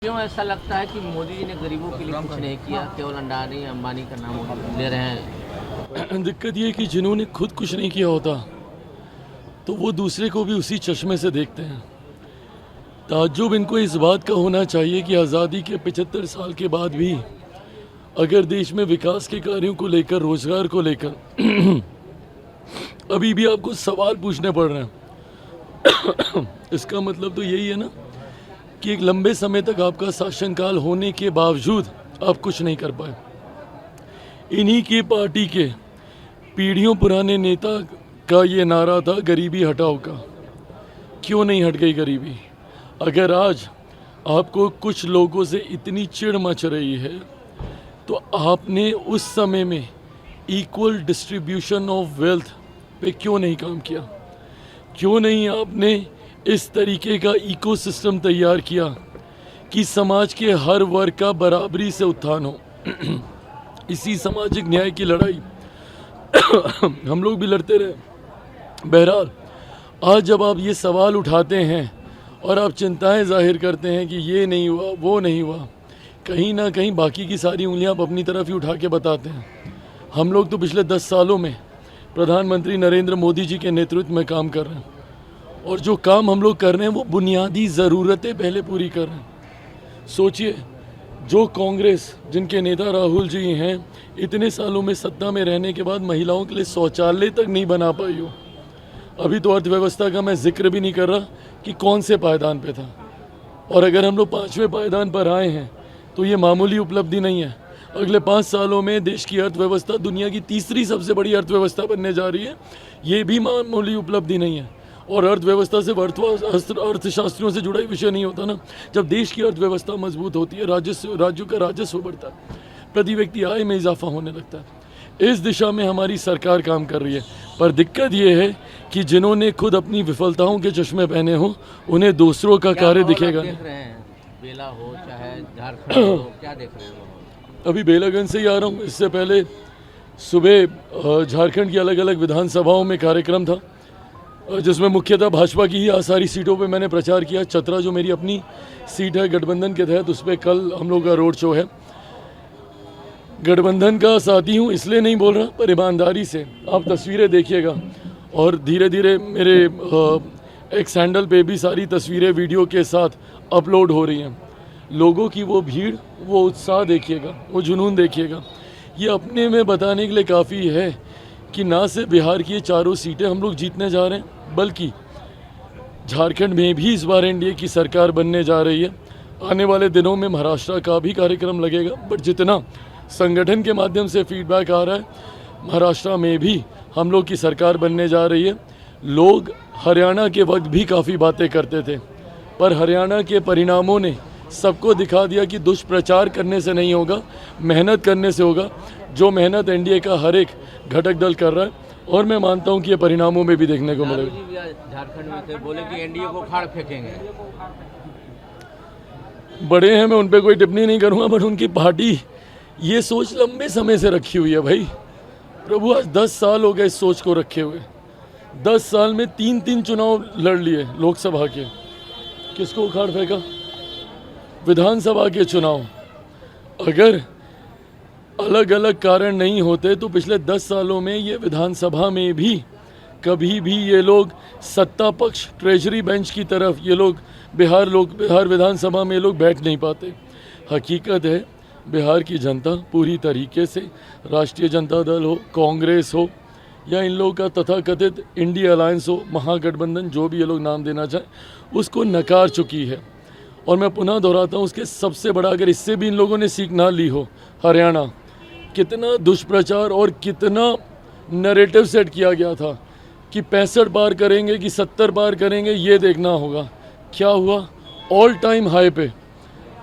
क्यों ऐसा लगता है कि मोदी जी ने गरीबों के लिए कुछ नहीं किया, केवल अंडानी अंबानी का नाम ले रहे हैं? दिक्कत ये है कि जिन्होंने खुद कुछ नहीं किया होता तो वो दूसरे को भी उसी चश्मे से देखते हैं। ताज्जुब इनको इस बात का होना चाहिए कि आज़ादी के 75 साल के बाद भी अगर देश में विकास के कार्यों को लेकर, रोजगार को लेकर अभी भी आपको सवाल पूछने पड़ रहे हैं इसका मतलब तो यही है ना कि एक लंबे समय तक आपका शासनकाल होने के बावजूद आप कुछ नहीं कर पाए। इन्हीं की पार्टी के पीढ़ियों पुराने नेता का ये नारा था, गरीबी हटाओ का। क्यों नहीं हट गई गरीबी? अगर आज आपको कुछ लोगों से इतनी चिढ़ मच रही है तो आपने उस समय में इक्वल डिस्ट्रीब्यूशन ऑफ वेल्थ पे क्यों नहीं काम किया? क्यों नहीं आपने इस तरीके का इकोसिस्टम तैयार किया कि समाज के हर वर्ग का बराबरी से उत्थान हो? इसी सामाजिक न्याय की लड़ाई हम लोग भी लड़ते रहे। बहरहाल, आज जब आप ये सवाल उठाते हैं और आप चिंताएं जाहिर करते हैं कि ये नहीं हुआ, वो नहीं हुआ, कहीं ना कहीं बाकी की सारी उंगलियां आप अपनी तरफ ही उठा के बताते हैं। हम लोग तो पिछले 10 सालों में प्रधानमंत्री नरेंद्र मोदी जी के नेतृत्व में काम कर रहे हैं, और जो काम हम लोग कर रहे हैं वो बुनियादी ज़रूरतें पहले पूरी कर रहे हैं। सोचिए, जो कांग्रेस जिनके नेता राहुल जी हैं, इतने सालों में सत्ता में रहने के बाद महिलाओं के लिए शौचालय तक नहीं बना पाई हो। अभी तो अर्थव्यवस्था का मैं जिक्र भी नहीं कर रहा कि कौन से पायदान पे था, और अगर हम लोग 5वें पायदान पर आए हैं तो ये मामूली उपलब्धि नहीं है। अगले 5 सालों में देश की अर्थव्यवस्था दुनिया की तीसरी सबसे बड़ी अर्थव्यवस्था बनने जा रही है, ये भी मामूली उपलब्धि नहीं है। और अर्थव्यवस्था से अर्थशास्त्रियों से जुड़ा ही विषय नहीं होता ना। जब देश की अर्थव्यवस्था मजबूत होती है, राज्यों का राजस्व बढ़ता है, प्रति व्यक्ति आय में इजाफा होने लगता है। इस दिशा में हमारी सरकार काम कर रही है, पर दिक्कत ये है कि जिन्होंने खुद अपनी विफलताओं के चश्मे पहने हो उन्हें दूसरों का कार्य दिखेगा नहीं। बेला हो चाहे झारखंड हो, क्या देख रहे हैं? अभी बेलागंज से ही आ रहा हूँ। इससे पहले सुबह झारखंड की अलग अलग विधानसभाओं में कार्यक्रम था, जिसमें मुख्यतः भाजपा की ही सारी सीटों पे मैंने प्रचार किया। चतरा जो मेरी अपनी सीट है गठबंधन के तहत, उस पर कल हम लोग का रोड शो है। गठबंधन का साथी हूँ इसलिए नहीं बोल रहा, पर ईमानदारी से आप तस्वीरें देखिएगा, और धीरे धीरे मेरे एक्स हैंडल पे भी सारी तस्वीरें वीडियो के साथ अपलोड हो रही हैं। लोगों की वो भीड़, वो उत्साह देखिएगा, वो जुनून देखिएगा। ये अपने में बताने के लिए काफ़ी है कि ना सिर्फ बिहार की ये चारों सीटें हम लोग जीतने जा रहे हैं, बल्कि झारखंड में भी इस बार एनडीए की सरकार बनने जा रही है। आने वाले दिनों में महाराष्ट्र का भी कार्यक्रम लगेगा, बट जितना संगठन के माध्यम से फीडबैक आ रहा है, महाराष्ट्र में भी हम लोग की सरकार बनने जा रही है। लोग हरियाणा के वक्त भी काफ़ी बातें करते थे, पर हरियाणा के परिणामों ने सबको दिखा दिया कि दुष्प्रचार करने से नहीं होगा, मेहनत करने से होगा। जो मेहनत एनडीए का हर एक घटक दल कर रहा है, और मैं मानता हूं कि ये परिणामों में भी देखने को मिलेगा। झारखंड में थे, बोले कि एनडीए को खाड़ फेंकेंगे। बड़े हैं, मैं उन पर कोई टिप्पणी नहीं करूंगा, बट उनकी पार्टी ये सोच लंबे समय से रखी हुई है। भाई प्रभु, आज 10 साल हो गए इस सोच को रखे हुए। 10 साल में 3 चुनाव लड़ लिए लोकसभा के। किसको उखाड़ फेंका? विधानसभा के चुनाव। अगर अलग अलग कारण नहीं होते तो पिछले 10 सालों में ये विधानसभा में भी कभी भी ये लोग सत्ता पक्ष, ट्रेजरी बेंच की तरफ ये लोग बिहार विधानसभा में ये लोग बैठ नहीं पाते। हकीकत है, बिहार की जनता पूरी तरीके से राष्ट्रीय जनता दल हो, कांग्रेस हो, या इन लोगों का तथाकथित इंडिया अलायंस हो, महागठबंधन, जो भी ये लोग नाम देना चाहें, उसको नकार चुकी है। और मैं पुनः दोहराता हूँ, उसके सबसे बड़ा, अगर इससे भी इन लोगों ने सीख ना ली हो, हरियाणा, कितना दुष्प्रचार और कितना नैरेटिव सेट किया गया था कि 65 पार करेंगे कि 70 पार करेंगे, ये देखना होगा। क्या हुआ? ऑल टाइम हाई पे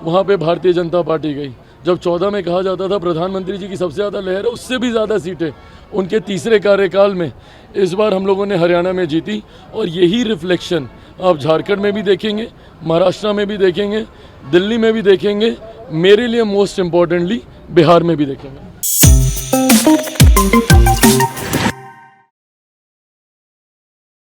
वहाँ पे भारतीय जनता पार्टी गई। जब 14 में कहा जाता था प्रधानमंत्री जी की सबसे ज़्यादा लहर है, उससे भी ज़्यादा सीटें उनके तीसरे कार्यकाल में इस बार हम लोगों ने हरियाणा में जीती। और यही रिफ्लेक्शन आप झारखंड में भी देखेंगे, महाराष्ट्र में भी देखेंगे, दिल्ली में भी देखेंगे, मेरे लिए मोस्ट इम्पॉर्टेंटली बिहार में भी देखेंगे।